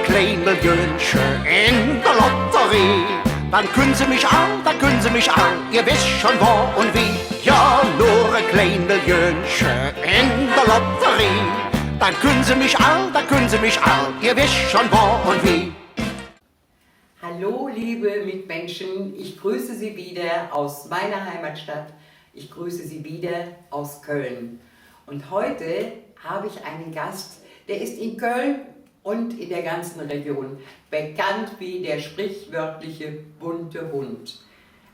klein Millionchen in der Lotterie. Dann können Sie mich auch, dann können Sie mich auch, ihr wisst schon wo und wie. Ja, nur ein klein Millionchen in der Lotterie. Dann können Sie mich auch, dann können Sie mich auch, ihr wisst schon wo und wie. Hallo liebe Mitmenschen, ich grüße Sie wieder aus meiner Heimatstadt. Ich grüße Sie wieder aus Köln. Und heute habe ich einen Gast, der ist in Köln und in der ganzen Region bekannt wie der sprichwörtliche bunte Hund.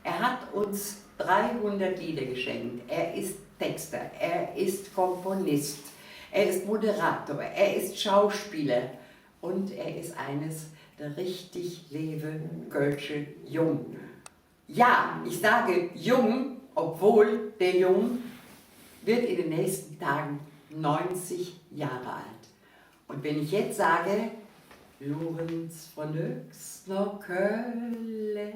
Er hat uns 300 Lieder geschenkt. Er ist Texter, er ist Komponist, er ist Moderator, er ist Schauspieler und er ist eines der richtig lebe Kölsche Jung. Ja, ich sage jung, obwohl der Jung wird in den nächsten Tagen 90 Jahre alt. Und wenn ich jetzt sage, Lorenz von Höchstner Kölle,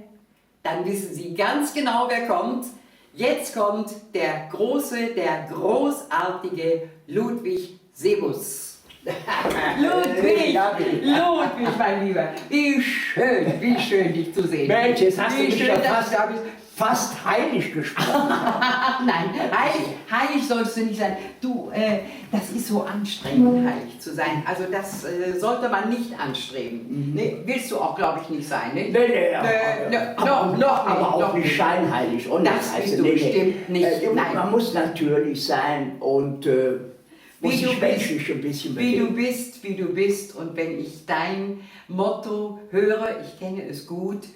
dann wissen Sie ganz genau, wer kommt. Jetzt kommt der große, der großartige Ludwig Sebus. Ludwig, Ludwig, mein Lieber, wie schön dich zu sehen. Mensch, jetzt hast du Wie mich schön, ja dass- fast heilig gesprochen. Nein, heilig sollst du nicht sein. Du, das ist so anstrengend, heilig zu sein. Also das sollte man nicht anstreben. Nee, willst du auch, glaube ich, nicht sein, ne? Nee, aber auch noch nicht scheinheilig. Und Das bist du bestimmt nicht. Nein. Man muss natürlich sein und muss sich menschlich ein bisschen bewegen. Wie du bist. Und wenn ich dein Motto höre, ich kenne es gut,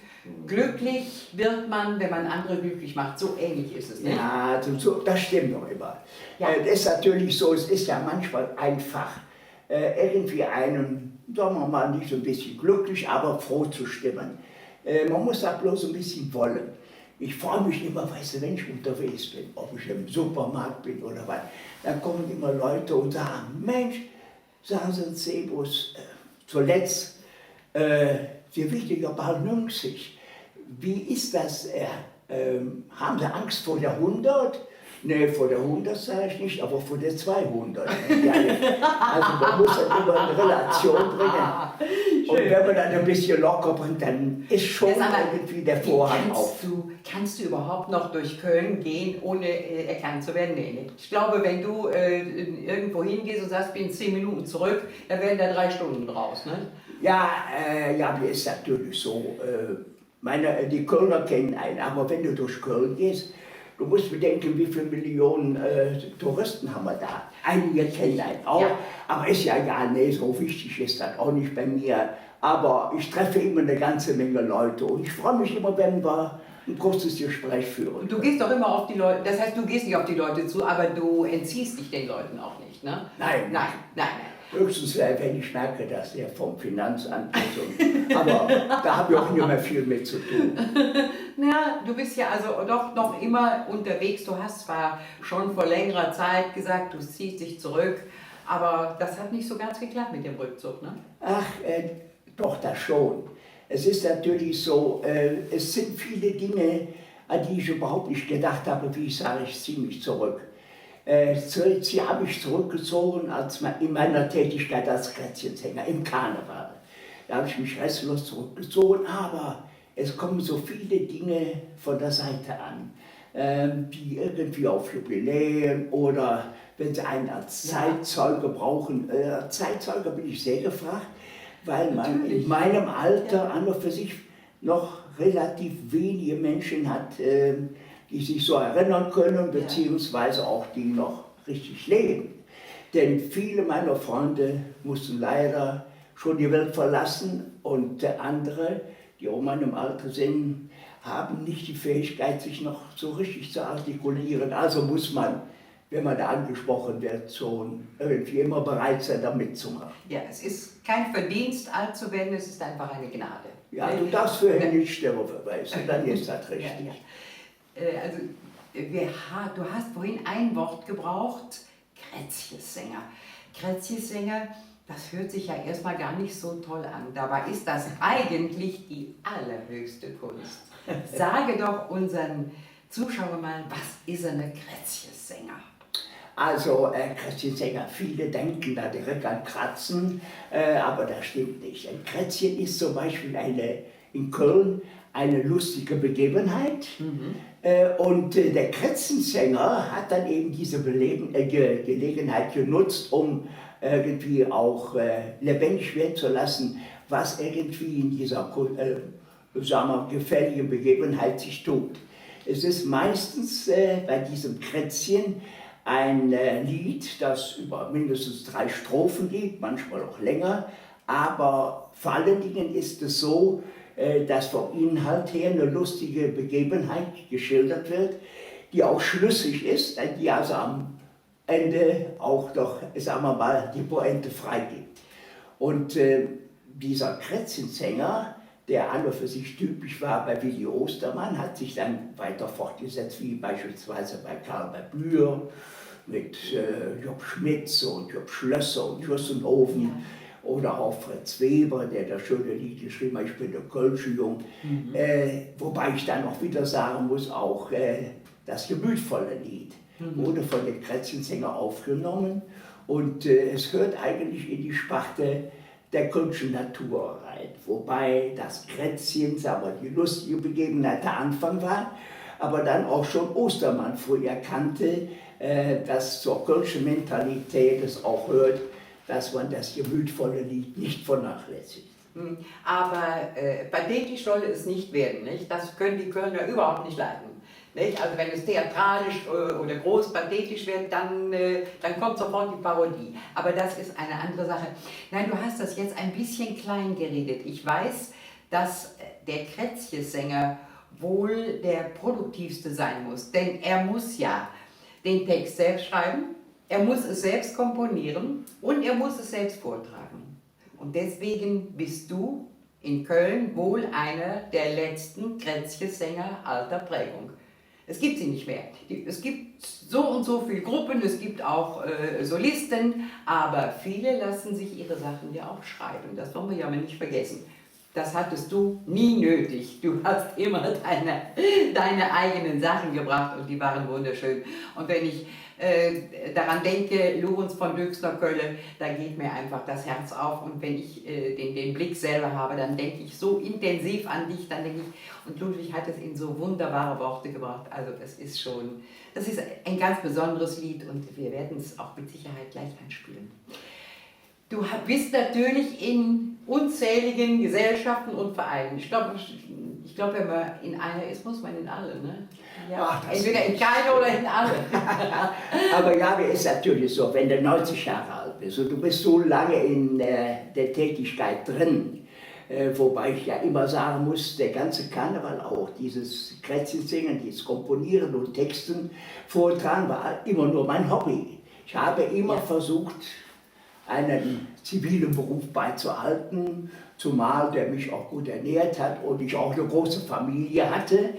glücklich wird man, wenn man andere glücklich macht. So ähnlich ist es, ne? Ja, das stimmt doch immer. Ja. Das ist natürlich so, es ist ja manchmal einfach, irgendwie einen, sagen wir mal, nicht so ein bisschen glücklich, aber froh zu stimmen. Man muss da bloß ein bisschen wollen. Ich freue mich immer, weißt du, wenn ich unterwegs bin, ob ich im Supermarkt bin oder was, dann kommen immer Leute und sagen, Mensch, sagen Sie uns, Sebus, zuletzt, Sie wichtiger bald 90. Wie ist das? Haben Sie Angst vor der 100? Nee, vor der 100 sage ich nicht, aber vor der 200. Ja, also man muss das immer in Relation bringen. Und wenn man dann ein bisschen locker bringt, dann ist schon irgendwie der Vorhang auf. Kannst du überhaupt noch durch Köln gehen, ohne erkannt zu werden? Nee, nicht. Ich glaube, wenn du irgendwo hingehst und sagst, bin 10 Minuten zurück, dann werden da 3 Stunden draus, ne? Ja, mir ist natürlich so. Die Kölner kennen einen, aber wenn du durch Köln gehst, du musst bedenken, wie viele Millionen Touristen haben wir da. Einige kennen einen auch, Ja. aber ist ja egal, nee, so wichtig ist das auch nicht bei mir. Aber ich treffe immer eine ganze Menge Leute und ich freue mich immer, wenn wir ein kurzes Gespräch führen. Und du gehst doch immer auf die Leute, das heißt, du gehst nicht auf die Leute zu, aber du entziehst dich den Leuten auch nicht, ne? Nein. Höchstens, wenn ich merke, dass er vom Finanzamt ist. Aber da habe ich auch nicht mehr viel mit zu tun. Ja, du bist ja also doch noch immer unterwegs. Du hast zwar schon vor längerer Zeit gesagt, du ziehst dich zurück, aber das hat nicht so ganz geklappt mit dem Rückzug, ne? Ach, doch, das schon. Es ist natürlich so, es sind viele Dinge, an die ich überhaupt nicht gedacht habe, wie ich sage, ich ziehe mich zurück. Sie habe ich zurückgezogen in meiner Tätigkeit als Krätzchensänger im Karneval. Da habe ich mich restlos zurückgezogen, aber es kommen so viele Dinge von der Seite an, die irgendwie auf Jubiläen oder wenn sie einen als Zeitzeuge brauchen. Als Zeitzeuge bin ich sehr gefragt, weil man in meinem Alter an und für sich noch relativ wenige Menschen hat, die sich so erinnern können, beziehungsweise auch die noch richtig leben. Denn viele meiner Freunde mussten leider schon die Welt verlassen und andere, die auch in meinem Alter sind, haben nicht die Fähigkeit, sich noch so richtig zu artikulieren. Also muss man, wenn man da angesprochen wird, schon irgendwie immer bereit sein, da mitzumachen. Ja, es ist kein Verdienst, alt zu werden, es ist einfach eine Gnade. Ja, du darfst für ihn nicht sterben, weißt du, dann ist das richtig. Ja. Also, du hast vorhin ein Wort gebraucht, Krätzchensänger. Krätzchensänger, das hört sich ja erstmal gar nicht so toll an. Dabei ist das eigentlich die allerhöchste Kunst. Sage doch unseren Zuschauern mal, was ist eine Krätzchensänger? Also Krätzchen Sänger, viele denken da direkt an Kratzen, aber das stimmt nicht. Ein Krätzchen ist zum Beispiel in Köln eine lustige Begebenheit. Und der Krätzensänger hat dann eben diese Gelegenheit genutzt, um irgendwie auch lebendig werden zu lassen, was irgendwie in dieser sagen wir, gefährlichen Begebenheit sich tut. Es ist meistens bei diesem Krätzchen ein Lied, das über mindestens 3 Strophen geht, manchmal auch länger, aber vor allen Dingen ist es so, dass vom Inhalt her eine lustige Begebenheit geschildert wird, die auch schlüssig ist, die also am Ende auch doch, sagen wir mal, die Pointe freigibt. Und dieser Krätzchensänger, der an und für sich typisch war bei Willi Ostermann, hat sich dann weiter fortgesetzt, wie beispielsweise bei Karl Blüher, mit Job Schmitz und Job Schlösser und Fürstenhofen. Ja. Oder auch Fritz Weber, der das schöne Lied geschrieben hat, ich bin der Kölsche Jung. Wobei ich dann auch wieder sagen muss, auch das gemütvolle Lied wurde von den Krätzchensänger aufgenommen. Und es hört eigentlich in die Sparte der Kölschen Natur rein. Wobei das Krätzchen, sagen wir, die lustige Begebenheit der Anfang war, aber dann auch schon Ostermann früh erkannte, dass zur Kölschen Mentalität es auch hört, dass man das gemütvolle Lied nicht vernachlässigt. Aber pathetisch soll es nicht werden, nicht? Das können die Kölner überhaupt nicht leiden. Nicht? Also wenn es theatralisch oder groß pathetisch wird, dann kommt sofort die Parodie. Aber das ist eine andere Sache. Nein, du hast das jetzt ein bisschen klein geredet. Ich weiß, dass der Krätzchensänger wohl der produktivste sein muss. Denn er muss ja den Text selbst schreiben, er muss es selbst komponieren und er muss es selbst vortragen. Und deswegen bist du in Köln wohl einer der letzten Krätzchensänger alter Prägung. Es gibt sie nicht mehr. Es gibt so und so viele Gruppen, es gibt auch Solisten, aber viele lassen sich ihre Sachen ja auch schreiben. Das wollen wir ja mal nicht vergessen. Das hattest du nie nötig. Du hast immer deine eigenen Sachen gebracht und die waren wunderschön. Und wenn ich daran denke, Lorenz von Döxner-Kölle, da geht mir einfach das Herz auf. Und wenn ich den Blick selber habe, dann denke ich so intensiv an dich, dann denke ich, und Ludwig hat es in so wunderbare Worte gebracht. Also das ist ein ganz besonderes Lied und wir werden es auch mit Sicherheit gleich einspielen. Du bist natürlich in unzähligen Gesellschaften und Vereinen. Ich glaube, wenn man in einer ist, muss man in alle. Ne? Ja. Ach, entweder in keine oder in alle. Aber ja, es ist natürlich so, wenn du 90 Jahre alt bist und du bist so lange in der Tätigkeit drin, wobei ich ja immer sagen muss, der ganze Karneval auch, dieses Krätzchensingen, dieses Komponieren und Texten vortragen, war immer nur mein Hobby. Ich habe immer versucht, einen zivilen Beruf beizuhalten, zumal der mich auch gut ernährt hat und ich auch eine große Familie hatte.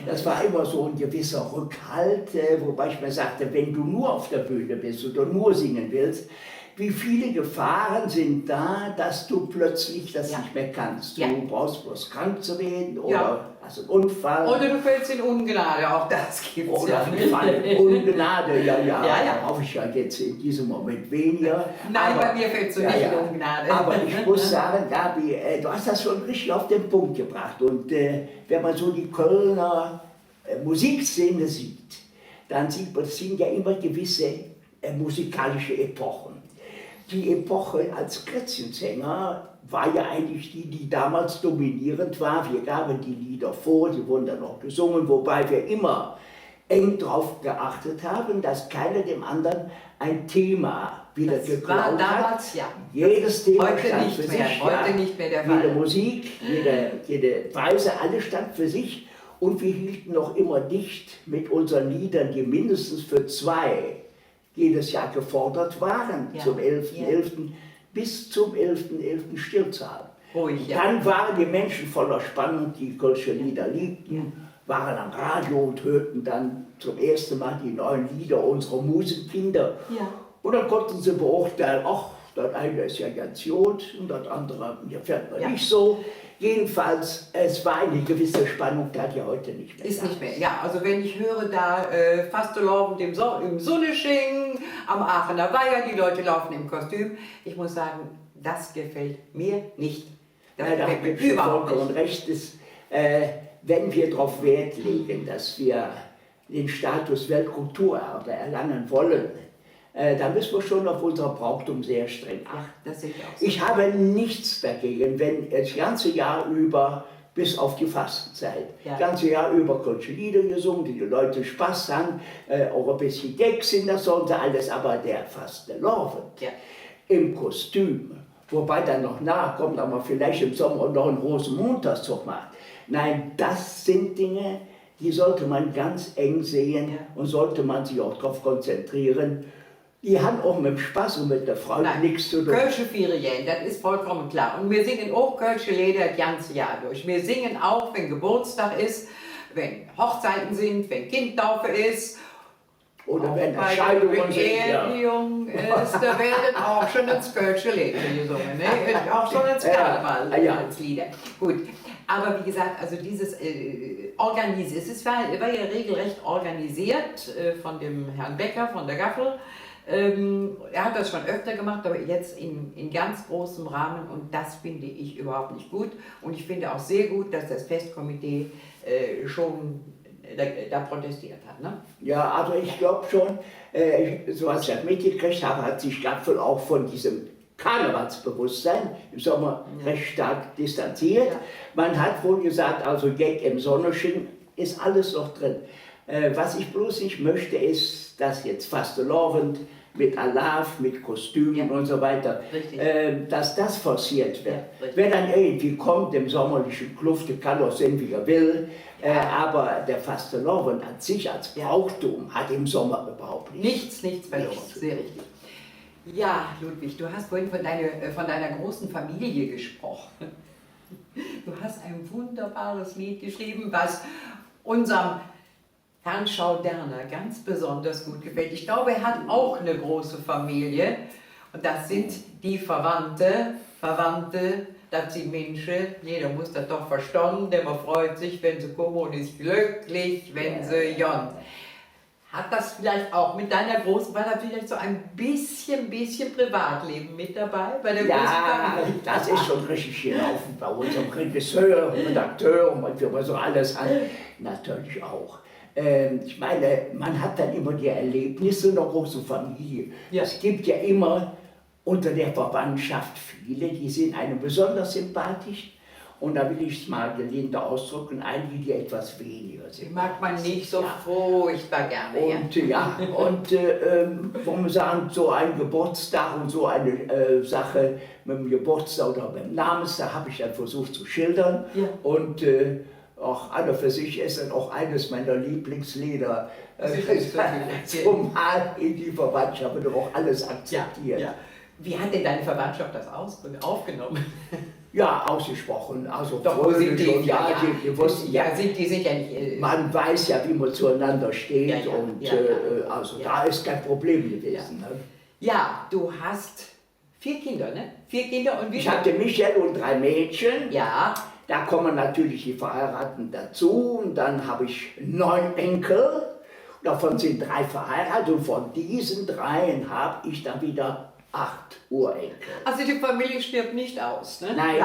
Das war immer so ein gewisser Rückhalt, wobei ich mir sagte, wenn du nur auf der Bühne bist oder nur singen willst, wie viele Gefahren sind da, dass du plötzlich das nicht mehr kannst. Du brauchst bloß krank zu werden oder hast einen Unfall. Oder du fällst in Ungnade, auch das gibt es. Oder ich falle in Ungnade, ja. Hoffe ich ja jetzt in diesem Moment weniger. Nein, aber, bei mir fällst du nicht in Ungnade. Aber ich muss sagen, Gabi, du hast das schon richtig auf den Punkt gebracht. Und wenn man so die Kölner Musikszene sieht, dann sieht man, es sind ja immer gewisse musikalische Epochen. Die Epoche als Krätzchensänger war ja eigentlich die damals dominierend war. Wir gaben die Lieder vor, die wurden dann noch gesungen, wobei wir immer eng darauf geachtet haben, dass keiner dem anderen ein Thema wieder geklaut hat. Damals, jedes Thema heute stand nicht für mehr, sich. Heute nicht mehr der Fall. Jede Musik, jede Weise, alles stand für sich. Und wir hielten noch immer dicht mit unseren Liedern, die mindestens für 2 jedes Jahr gefordert waren, zum 11.11. bis zum 11.11. still zu haben. Dann waren die Menschen voller Spannung, die Kölsche Lieder liebten, waren am Radio und hörten dann zum ersten Mal die neuen Lieder unserer Musenkinder. Und dann konnten sie beurteilen, ach, das eine ist ja ganz gut und das andere mir fällt mir Ja. nicht so. Jedenfalls, es war eine gewisse Spannung, da die heute nicht mehr Ist da. nicht mehr. Ja, also wenn ich höre da Fastelovend im Sonnesching, am Aachener Weiher, die Leute laufen im Kostüm. Ich muss sagen, das gefällt mir nicht. Das Ja, da gefällt mir gibt es überhaupt vollkommen nicht. recht. Wenn wir darauf Wert legen, dass wir den Status Weltkulturerbe erlangen wollen, da müssen wir schon auf unser Brauchtum sehr streng achten. Ach, das sehe ich auch so. Ich habe nichts dagegen, wenn das ganze Jahr über, bis auf die Fastenzeit, Ja. das ganze Jahr über kölsche Lieder gesungen, die Leute Spaß haben, auch ein bisschen Gag sind das und alles, aber der Fastelovend Ja. im Kostüm, wobei dann noch nachkommt, aber vielleicht im Sommer noch einen Rosenmontagszug macht. Nein, das sind Dinge, die sollte man ganz eng sehen Ja. und sollte man sich auch darauf konzentrieren. Die haben auch mit dem Spaß und mit der Freude nichts zu tun. Kölsche Ferien, das ist vollkommen klar. Und wir singen auch Kölsche Lieder das ganze Jahr durch. Wir singen auch, wenn Geburtstag ist, wenn Hochzeiten sind, wenn Kindtaufe ist. Oder Auch wenn bei Entscheidungen sind. Ja. Beerdigung ist, da werden auch schon ins Kölsche Lieder gesungen. Ne? Auch schon ins Karneval, Ja. als Lieder. Gut. Aber wie gesagt, also dieses organisiert, war ja regelrecht organisiert von dem Herrn Becker von der Gaffel. Er hat das schon öfter gemacht, aber jetzt in ganz großem Rahmen und das finde ich überhaupt nicht gut. Und ich finde auch sehr gut, dass das Festkomitee schon da protestiert hat. Ne? Ja, also ich glaube schon, so als ich das mitgekriegt habe, hat sich Gapfel auch von diesem Karnevalsbewusstsein im Sommer recht stark distanziert. Ja. Man hat wohl gesagt, also Gag im Sonnenschein ist alles noch drin. Was ich bloß nicht möchte, ist, dass jetzt Fastelovend mit Alarv, mit Kostümen und so weiter, Richtig. dass das forciert wird. Ja, richtig. Wer dann irgendwie kommt, im sommerlichen Kluft, der kann auch sehen, wie er will, aber der Fastelovend an sich als Brauchtum hat im Sommer überhaupt nichts. Nichts verloren. Nichts. Sehr richtig. Ja, Ludwig, du hast vorhin von deiner großen Familie gesprochen. Du hast ein wunderbares Lied geschrieben, was unserem Herrn Schauderner ganz besonders gut gefällt. Ich glaube, er hat auch eine große Familie und das sind die Verwandte, das sind Menschen, jeder muss das doch verstehen, denn man freut sich, wenn sie kommen und ist glücklich, wenn sie jont. Hat das vielleicht auch mit deiner großen, war da vielleicht so ein bisschen Privatleben mit dabei bei der großen Ja, Familie? das ist schon richtig gelaufen bei unserem Regisseur, Redakteur und was wir so alles an. Natürlich auch. Ich meine, man hat dann immer die Erlebnisse einer großen Familie. Ja. Es gibt ja immer unter der Verwandtschaft viele, die sind einem besonders sympathisch. Und da will ich es mal gelinde ausdrücken, einige, die etwas weniger Die sind. mag man nicht so Ja. furchtbar gerne. Ja. Und wollen wir sagen, so ein Geburtstag und so eine Sache mit dem Geburtstag oder mit dem Namenstag habe ich dann versucht zu schildern. Ja. Und auch an und für sich ist dann auch eines meiner Lieblingslieder. Zumal in die Verwandtschaft wird auch alles akzeptiert. Ja. Wie hat denn deine Verwandtschaft das aufgenommen? Ja, ausgesprochen. Also Doch, wo sind fröhlich die? und ja, die wussten ja, Die sind ja nicht. man weiß ja, wie man zueinander steht Ja, ja, und ja, ja. also Ja. da ist kein Problem gewesen. Ne? Ja, du hast 4 Kinder, ne? 4 Kinder und wie Ich hatte Michael und 3 Mädchen. Ja, Da kommen natürlich die Verheirateten dazu und dann habe ich 9 Enkel. Davon sind 3 verheiratet und von diesen 3 habe ich dann wieder 8 Urenkel. also die Familie stirbt nicht aus, ne? Nein.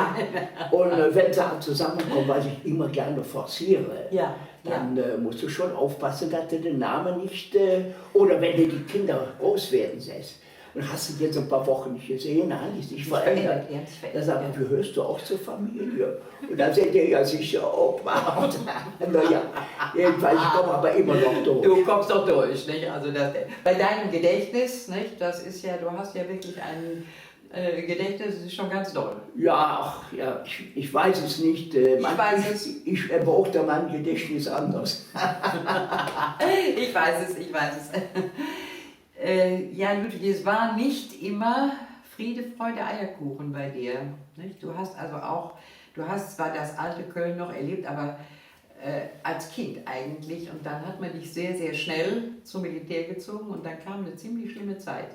Und wenn sie zusammenkommen, was ich immer gerne forciere, Ja, dann musst du schon aufpassen, dass du den Namen nicht, oder wenn du die Kinder groß werden lässt. Und hast du jetzt ein paar Wochen nicht gesehen, dann hat die sich verändert. Ja, sich verändert, Da sagt man, ja. gehörst du auch zur Familie? Und dann seht ihr ja sicher, Opa. Naja, jedenfalls, ich komme aber immer noch durch. Du kommst doch durch, nicht? Also bei deinem Gedächtnis, nicht? Das ist ja, du hast ja wirklich ein Gedächtnis, das ist schon ganz doll. Ja, ach, ja, ich weiß es nicht. weiß es. Ich beobachte mein Gedächtnis anders. Ich weiß es. Ja, Ludwig, es war nicht immer Friede, Freude, Eierkuchen bei dir. Nicht? Du hast zwar das alte Köln noch erlebt, aber als Kind eigentlich. Und dann hat man dich sehr, sehr schnell zum Militär gezogen und dann kam eine ziemlich schlimme Zeit.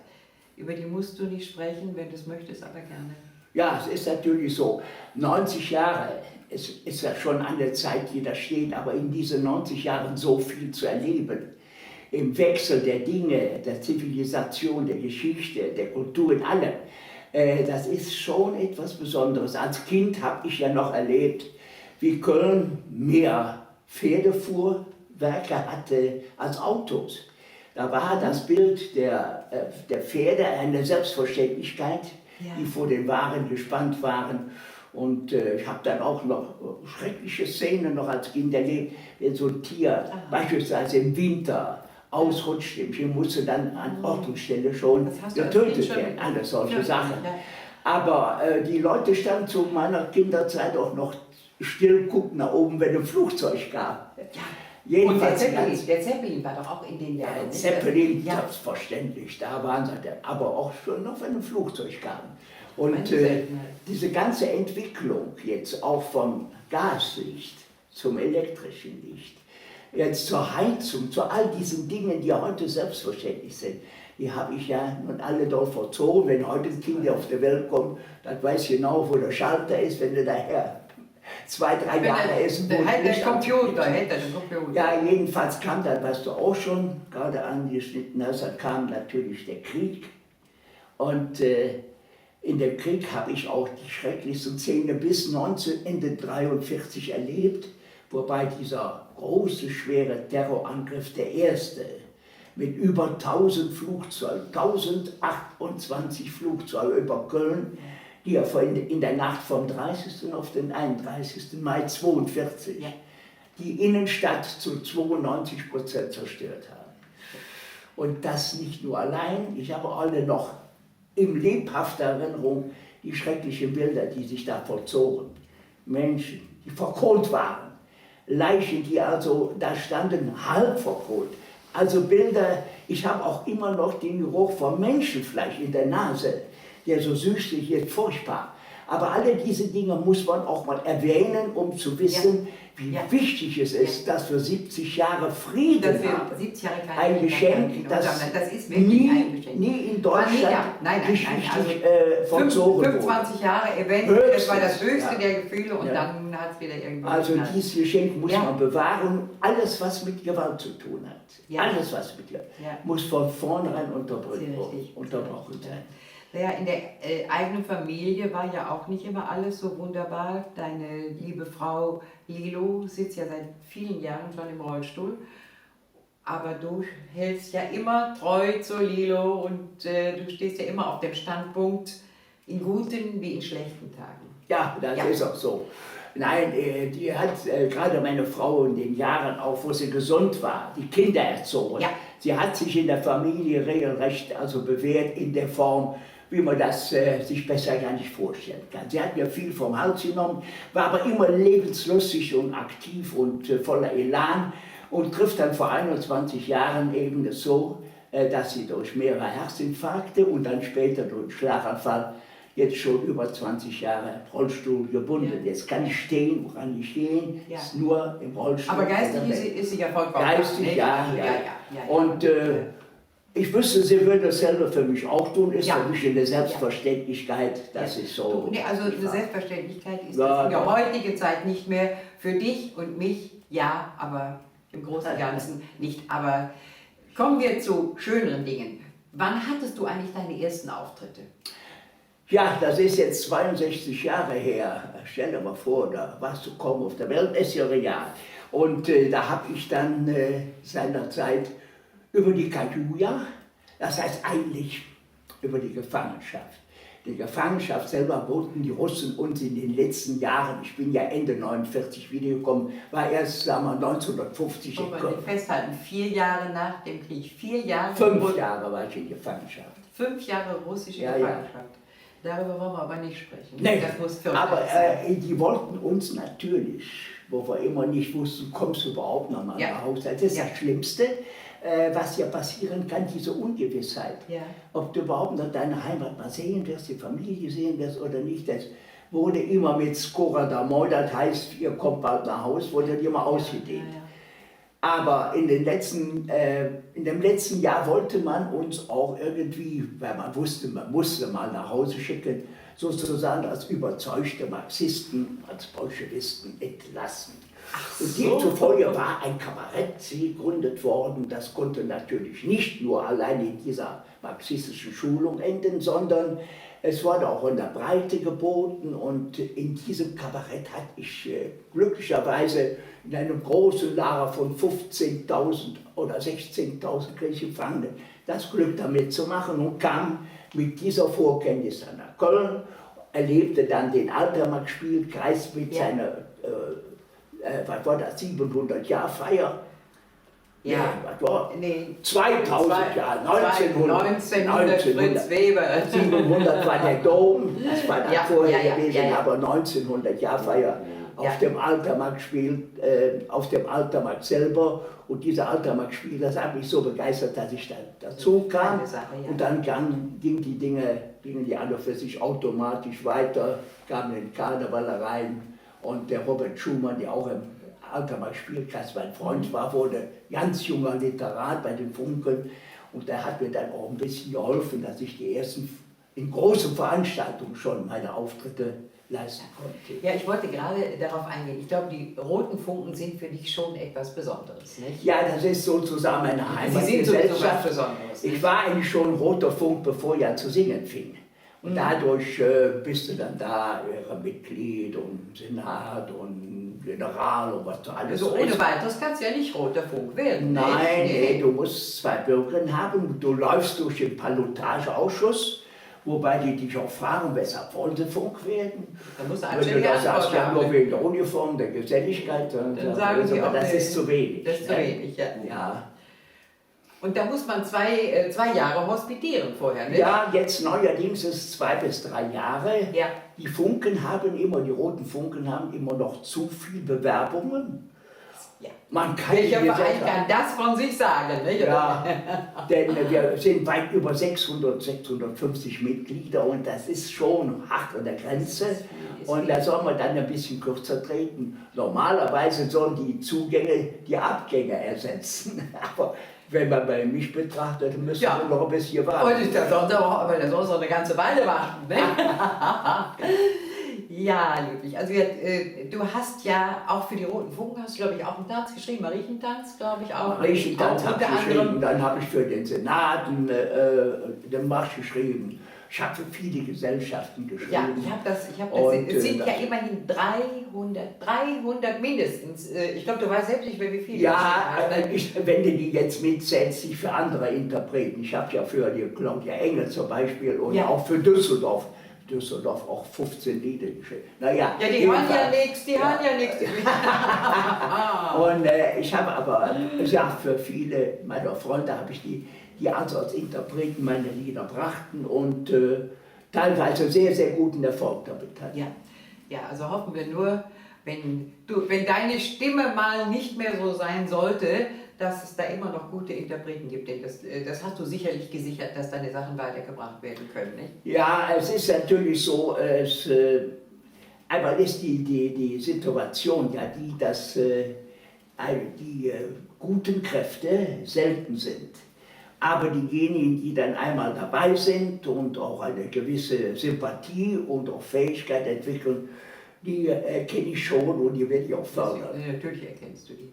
über die musst du nicht sprechen, wenn du es möchtest, aber gerne. Ja, es ist natürlich so. 90 Jahre, es ist ja schon an der Zeit, die da steht, aber in diesen 90 Jahren so viel zu erleben. Im Wechsel der Dinge, der Zivilisation, der Geschichte, der Kultur, in allem. Das ist schon etwas Besonderes. Als Kind habe ich ja noch erlebt, wie Köln mehr Pferdefuhrwerke hatte als Autos. Da war das Bild der Pferde eine Selbstverständlichkeit, die vor den Wagen gespannt waren. Und ich habe dann auch noch schreckliche Szenen noch als Kind erlebt, wenn so ein Tier beispielsweise im Winter ausrutscht, ich musste dann an Ort und Stelle schon getötet werden, alles solche Sachen. Aber die Leute standen zu meiner Kinderzeit auch noch still, guckten nach oben, wenn ein Flugzeug kam. Jedenfalls und der Zeppelin war doch auch in den Jahren. Der Zeppelin, selbstverständlich, da waren sie, aber auch schon noch, wenn ein Flugzeug kam. Und diese ganze Entwicklung jetzt auch vom Gaslicht zum elektrischen Licht, jetzt zur Heizung, zu all diesen Dingen, die heute selbstverständlich sind, die habe ich ja nun alle dort verzogen. Wenn heute ein Kind auf die Welt kommt, das weiß genau, wo der Schalter ist, wenn du daher 2, 3 Jahre ist. Der Computer. Ja, jedenfalls kam dann, was du auch schon gerade angeschnitten hast, dann kam natürlich der Krieg. Und in dem Krieg habe ich auch die schrecklichsten Szene bis 1943 erlebt, wobei dieser große, schwere Terrorangriff, der erste, mit über 1000 Flugzeugen, 1028 Flugzeuge über Köln, die ja in der Nacht vom 30. auf den 31. Mai 1942 die Innenstadt zu 92% zerstört haben. Und das nicht nur allein, ich habe alle noch in lebhafter Erinnerung die schrecklichen Bilder, die sich da vollzogen. Menschen, die verkohlt waren, Leichen, die also da standen, halb verkohlt. Also Bilder, ich habe auch immer noch den Geruch von Menschenfleisch in der Nase, der so süßlich ist, furchtbar. Aber alle diese Dinge muss man auch mal erwähnen, um zu wissen, wie wichtig es ist, dass wir 70 Jahre Frieden haben. 70 Jahre ein Geschenk, das ist wirklich ein Geschenk. Nie in Deutschland geschichtlich vollzogen wurde. 25 Jahre eventuell, das war das höchste der Gefühle und dann hat es wieder irgendwo. Also dieses Geschenk muss man bewahren. Alles, was mit Gewalt zu tun hat, alles, was mit Gewalt, muss von vornherein unterbrochen sein. Ja, in der eigenen Familie war ja auch nicht immer alles so wunderbar. Deine liebe Frau Lilo sitzt ja seit vielen Jahren schon im Rollstuhl. Aber du hältst ja immer treu zur Lilo und du stehst ja immer auf dem Standpunkt, in guten wie in schlechten Tagen. Ja, das ist auch so. Nein, die hat gerade meine Frau in den Jahren, auch wo sie gesund war, die Kinder erzogen. Ja. Sie hat sich in der Familie regelrecht bewährt in der Form, wie man das sich besser gar nicht vorstellen kann. Sie hat mir viel vom Hals genommen, war aber immer lebenslustig und aktiv und voller Elan und trifft dann vor 21 Jahren eben so, dass sie durch mehrere Herzinfarkte und dann später durch Schlaganfall jetzt schon über 20 Jahre Rollstuhl gebunden. Jetzt kann ich stehen, wo kann ich gehen, ist nur im Rollstuhl. Aber geistig ist sie ja vollkommen. Geistig, ja. Und ich wüsste, sie würde dasselbe für mich auch tun, ist für mich eine Selbstverständlichkeit, das ist so. Also eine Selbstverständlichkeit ist das in der heutigen Zeit nicht mehr für dich und mich, aber im Großen und Ganzen nicht. Aber kommen wir zu schöneren Dingen. Wann hattest du eigentlich deine ersten Auftritte? Ja, das ist jetzt 62 Jahre her. Stell dir mal vor, da warst du kaum auf der Welt, ist ja real. Und da habe ich dann seinerzeit über die Kajuja, das heißt eigentlich über die Gefangenschaft. Die Gefangenschaft selber boten die Russen uns in den letzten Jahren, ich bin ja Ende 49 wiedergekommen, war erst, sagen wir, 1950 gekommen. Festhalten, 4 Jahre nach dem Krieg, 4 Jahre? 5 Jahre war ich in Gefangenschaft. 5 Jahre russische Gefangenschaft. Darüber wollen wir aber nicht sprechen. Nee, das muss für aber die wollten uns natürlich, wo wir immer nicht wussten, kommst du überhaupt noch mal nach Hause. Das ist das Schlimmste, was hier passieren kann, diese Ungewissheit. Ob du überhaupt noch deine Heimat mal sehen wirst, die Familie sehen wirst oder nicht. Das wurde immer mit Skora Damoi, das heißt, ihr kommt bald nach Hause, wurde immer ausgedehnt. Aber in dem letzten Jahr wollte man uns auch irgendwie, weil man wusste, man musste mal nach Hause schicken, sozusagen als überzeugte Marxisten, als Bolschewisten entlassen. Und demzufolge war ein Kabarett gegründet worden. Das konnte natürlich nicht nur allein in dieser marxistischen Schulung enden, sondern es wurde auch in der Breite geboten. Und in diesem Kabarett hatte ich glücklicherweise in einem großen Lager von 15.000 oder 16.000 Kriegsgefangenen das Glück damit zu machen und kam mit dieser Vorkenntnis dann nach Köln, erlebte dann den Altermarkt-Spielkreis mit seiner was war das, 700-Jahr-Feier? Ja, was war? Nee, 2000 Jahre, 1900, Fritz Weber. 700 war der Dom, das war dann vorher gewesen, ja. aber 1900-Jahr-Feier auf dem Altermarkt-Spiel, auf dem Altermarkt selber. Und dieser Altermarkt-Spiel, das hat mich so begeistert, dass ich dann dazu kam. Und dann gingen die alle für sich automatisch weiter, kamen in den Karneval rein. Und der Robert Schumann, der auch im Altermarkt-Spielkreis mein Freund war, wurde ganz junger Literat bei den Funkeln. Und der hat mir dann auch ein bisschen geholfen, dass ich die ersten in großen Veranstaltungen schon meine Auftritte leisten konnte. Ja, ich wollte gerade darauf eingehen. Ich glaube, die Roten Funken sind für dich schon etwas Besonderes, nicht? Ja, das ist sozusagen meine Heimatgesellschaft. Sie sind sowieso was Besonderes. Ich war eigentlich schon roter Funk, bevor ich an zu singen fing. Und dadurch bist du dann da, Mitglied und Senat und General und was du alles Also so ohne ist. weiteres kannst du ja nicht roter Funk werden. Nein, nee, du musst 2 Bürgerinnen haben. Du läufst durch den Palutageausschuss, wobei die dich auch fragen, weshalb wollen sie Funk werden. Da musst du Wenn du da sagst, ja, nur wegen der Uniform, der Geselligkeit, dann sagen sie auch, das ist zu wenig. Das ist zu wenig, ja. Ja. Und da muss man zwei Jahre hospitieren vorher, nicht? Ja, jetzt neuerdings ist es 2 bis 3 Jahre. Ja. Die Funken haben immer, die roten Funken haben immer noch zu viel Bewerbungen. Ja. Man kann Welcher die Verein kann das von sich sagen, nicht? Ja, denn wir sind weit über 600, 650 Mitglieder und das ist schon hart an der Grenze. Und da soll man dann ein bisschen kürzer treten. Normalerweise sollen die Zugänge die Abgänge ersetzen. Aber wenn man bei mich betrachtet, dann müssen wir noch ein bisschen warten. Und da sonst noch eine ganze Weile warten, ne? Ja, Ludwig, also du hast ja auch für die Roten Funken, hast du glaube ich auch einen Tanz geschrieben, Marientanz, glaube ich auch. Marientanz habe ich geschrieben, anderem. dann habe ich für den Senat den Marsch geschrieben. Ich habe für viele Gesellschaften geschrieben. Ja, ich habe das, es sind ja immerhin 300 mindestens. Ich glaube, du weißt selbst nicht mehr, wie viele. Ja, wenn du die jetzt mitzählst, nicht für andere Interpreten. Ich habe ja für die Claudia Engel zum Beispiel und auch für Düsseldorf auch 15 Lieder geschrieben. Naja, ja, die hören ja nichts, hören ja nichts. Und ich habe aber gesagt, für viele meiner Freunde habe ich die also als Interpreten meine Lieder brachten und teilweise sehr, sehr guten Erfolg damit hatten. Ja, also hoffen wir nur, wenn deine Stimme mal nicht mehr so sein sollte, dass es da immer noch gute Interpreten gibt. Denn das hast du sicherlich gesichert, dass deine Sachen weitergebracht werden können, nicht? Ja, es ist natürlich so, einmal ist die Situation ja die, dass die guten Kräfte selten sind. Aber diejenigen, die dann einmal dabei sind und auch eine gewisse Sympathie und auch Fähigkeit entwickeln, die kenne ich schon und die werde ich auch fördern. Natürlich erkennst du die.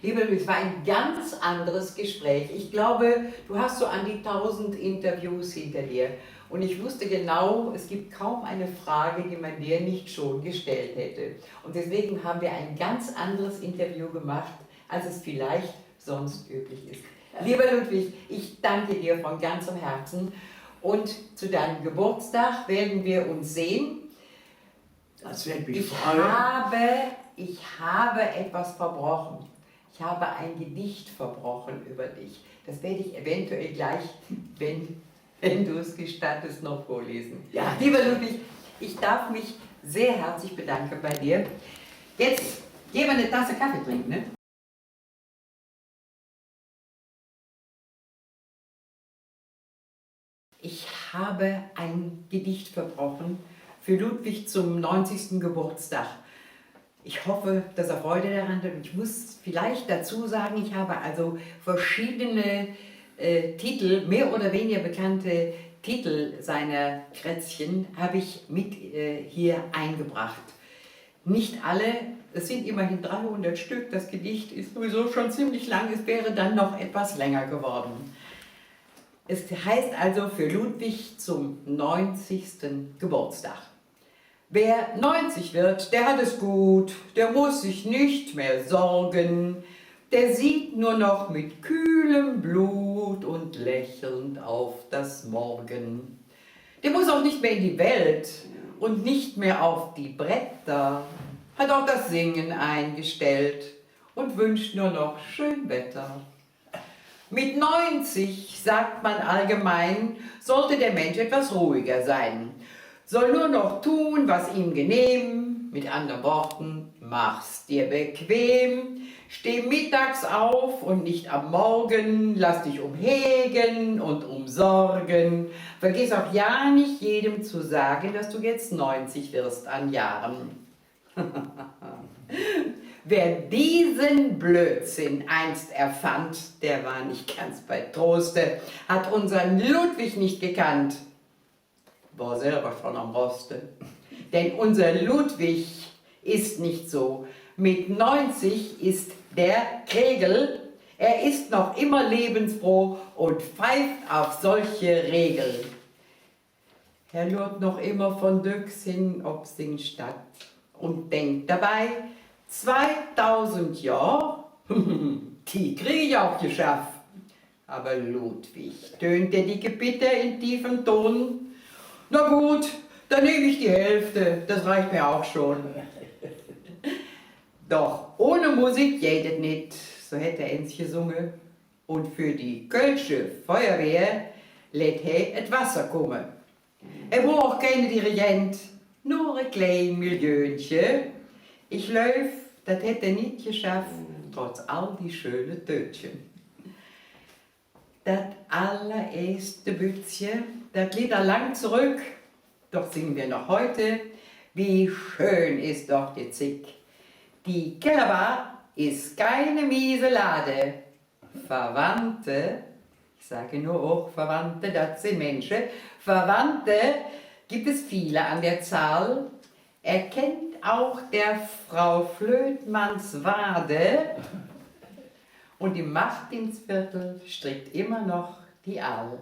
Liebe Luis, es war ein ganz anderes Gespräch. Ich glaube, du hast so an die 1000 Interviews hinter dir. Und ich wusste genau, es gibt kaum eine Frage, die man dir nicht schon gestellt hätte. Und deswegen haben wir ein ganz anderes Interview gemacht, als es vielleicht sonst üblich ist. Lieber Ludwig, ich danke dir von ganzem Herzen und zu deinem Geburtstag werden wir uns sehen. Das wird mich freuen. Ich habe etwas verbrochen. Ich habe ein Gedicht verbrochen über dich. Das werde ich eventuell gleich, wenn du es gestattest, noch vorlesen. Ja. Lieber Ludwig, ich darf mich sehr herzlich bedanken bei dir. Jetzt gehen wir eine Tasse Kaffee trinken, ne? Ich habe ein Gedicht verbrochen für Ludwig zum 90. Geburtstag. Ich hoffe, dass er Freude daran hat. Und ich muss vielleicht dazu sagen, ich habe also verschiedene Titel, mehr oder weniger bekannte Titel seiner Krätzchen, habe ich mit hier eingebracht. Nicht alle, es sind immerhin 300 Stück, das Gedicht ist sowieso schon ziemlich lang, es wäre dann noch etwas länger geworden. Es heißt also für Ludwig zum 90. Geburtstag. Wer 90 wird, der hat es gut, der muss sich nicht mehr sorgen, der sieht nur noch mit kühlem Blut und lächelnd auf das Morgen. Der muss auch nicht mehr in die Welt und nicht mehr auf die Bretter, hat auch das Singen eingestellt und wünscht nur noch schön Wetter. Mit 90, sagt man allgemein, sollte der Mensch etwas ruhiger sein, soll nur noch tun, was ihm genehm, mit anderen Worten, mach's dir bequem, steh mittags auf und nicht am Morgen, lass dich umhegen und umsorgen, vergiss auch ja nicht jedem zu sagen, dass du jetzt 90 wirst an Jahren. Wer diesen Blödsinn einst erfand, der war nicht ganz bei Troste, hat unseren Ludwig nicht gekannt, war selber schon am Roste. Denn unser Ludwig ist nicht so. Mit 90 ist der Kregel, er ist noch immer lebensfroh und pfeift auf solche Regeln. Er lurt noch immer von Döxing ob Singstadt und denkt dabei, 2000 Jahre, die kriege ich auch geschafft. Aber Ludwig, tönt der dicke Bitter in tiefem Ton, na gut, dann nehme ich die Hälfte, das reicht mir auch schon. Doch ohne Musik jedet nicht, so hätte er ins gesungen. Und für die Kölsche Feuerwehr lädt he et Wasser kommen. Er braucht keine Dirigent, nur ein klein Millionchen. Ich läuf, das hätte er nicht geschafft, trotz all die schönen Tötchen. Das allererste Bützchen, das liegt da lang zurück, doch singen wir noch heute, wie schön ist doch die Zick. Die Kellerbar ist keine miese Lade. Verwandte, ich sage nur auch Verwandte, das sind Menschen, Verwandte gibt es viele an der Zahl. Erkennt auch der Frau Flötmanns Wade und im Martinsviertel strickt immer noch die Aal.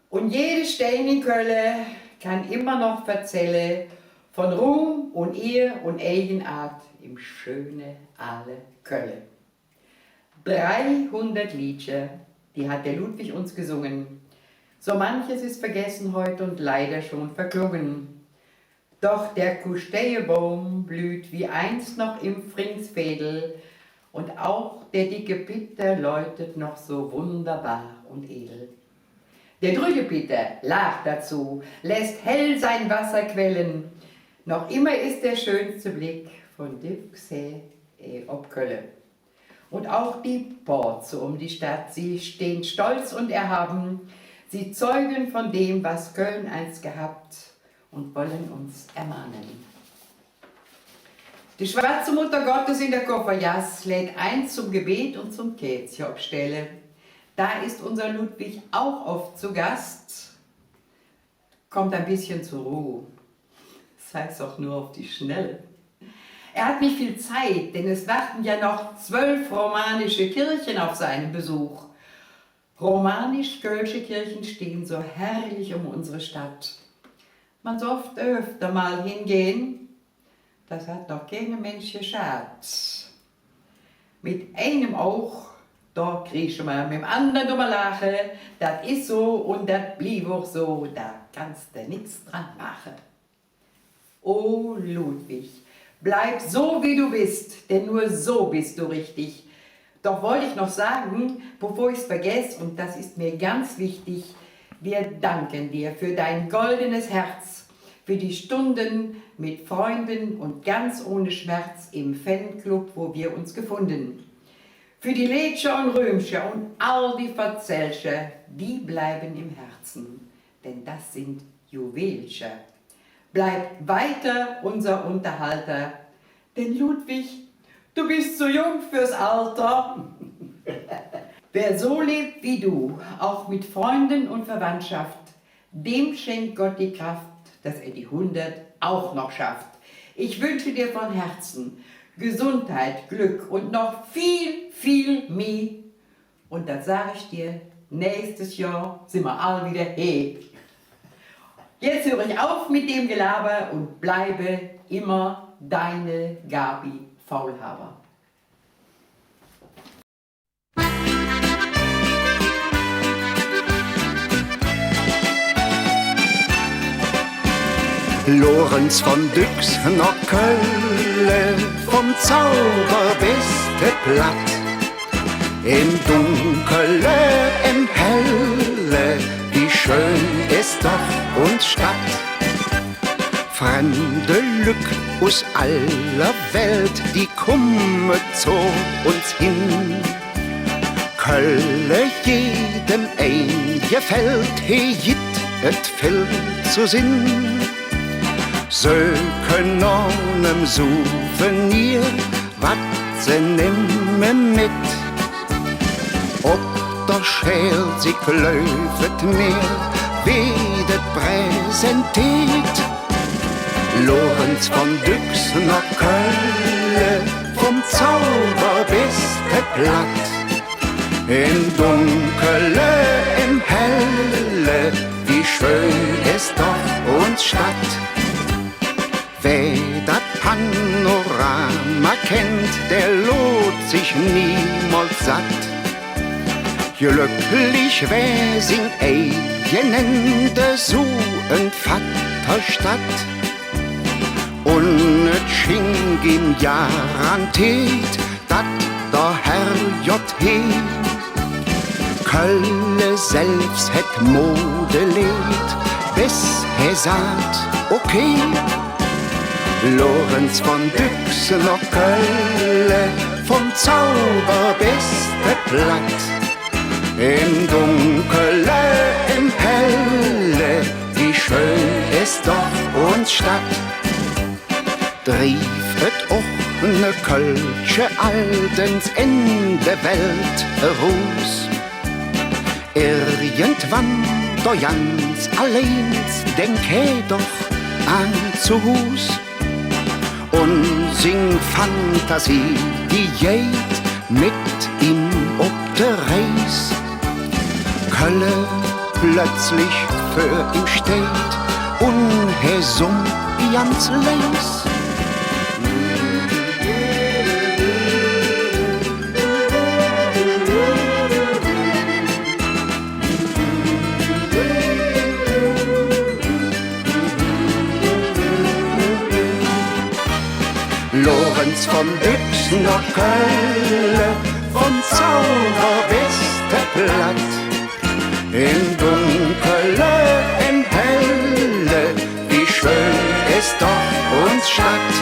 Und jede Stein in Köln kann immer noch erzählen von Ruhm und Ehr und Eigenart im schöne alle Köln. 300 Liedchen, die hat der Ludwig uns gesungen. So manches ist vergessen heute und leider schon verklungen. Doch der Kustejebaum blüht wie einst noch im Fringsfädel und auch der dicke Bitter läutet noch so wunderbar und edel. Der Drügebitter lacht dazu, lässt hell sein Wasser quellen. Noch immer ist der schönste Blick von Düxä ob Köln. Und auch die Porze um die Stadt, sie stehen stolz und erhaben. Sie zeugen von dem, was Köln einst gehabt und wollen uns ermahnen. Die schwarze Mutter Gottes in der Kofferjas lädt ein zum Gebet und zum Kätzchen-Abstelle. Da ist unser Ludwig auch oft zu Gast, kommt ein bisschen zur Ruhe, sag's auch nur auf die Schnelle. Er hat nicht viel Zeit, denn es warten ja noch 12 romanische Kirchen auf seinen Besuch. Romanisch-kölsche Kirchen stehen so herrlich um unsere Stadt. Man soll oft öfter mal hingehen, das hat noch kein Mensch geschafft. Mit einem auch, da kriegst du mal mit dem anderen drüber lachen, das ist so und das blieb auch so, da kannst du nichts dran machen. O Ludwig, bleib so wie du bist, denn nur so bist du richtig. Doch wollte ich noch sagen, bevor ich es vergesse, und das ist mir ganz wichtig, wir danken dir für dein goldenes Herz, für die Stunden mit Freunden und ganz ohne Schmerz im Fanclub, wo wir uns gefunden. Für die Lädscher und Römscher und all die Verzelscher, die bleiben im Herzen, denn das sind Juwelscher. bleibt weiter unser Unterhalter. Denn Ludwig, du bist zu jung fürs Alter. Wer so lebt wie du, auch mit Freunden und Verwandtschaft, dem schenkt Gott die Kraft, dass er die 100 auch noch schafft. Ich wünsche dir von Herzen Gesundheit, Glück und noch viel, viel mehr. Und das sage ich dir, nächstes Jahr sind wir alle wieder hier. Jetzt höre ich auf mit dem Gelaber und bleibe immer deine Gabi Faulhaber. Lorenz von Düx nach Köln, vom Zauberbeste platt. Im Dunkle, im Helle, wie schön ist doch uns Stadt. Fremde Lück aus aller Welt, die komme zu uns hin. Kölle jedem ein gefällt, he jit et viel zu Sinn. Söken einem Souvenir, wat se nimmen mit. Ob der Scheel sich läufet mehr, wie det präsentiert. Lorenz von Düx nach Köln, vom Zauberbeste platt. Im Dunkle, im Helle, wie schön ist doch uns Stadt. Wer das Panorama kennt, der lohnt sich niemals satt. Glücklich wer sing eigenende so en Vaterstadt. Und et schink ihm garantiert, dat der Herr J.H. Kölle selbst het modelliert, bis er sagt, okay. Lorenz von Düx nach Köln, vom Zauberbeste platt. Im Dunkle, im Helle, wie schön ist doch uns Stadt. Trief et auch ne Kölsche Aldens in der Welt heraus. Irgendwann, da ganz allein, denk he doch an zu Hus. Und sing Fantasie, die geht mit ihm ob der Reis. Kölle plötzlich für ihm steht und he summt ganz leis. Lorenz von Düx nach Köln, vom Zauberbeste platt. Im Dunkle, im Helle, wie schön ist doch uns Stadt.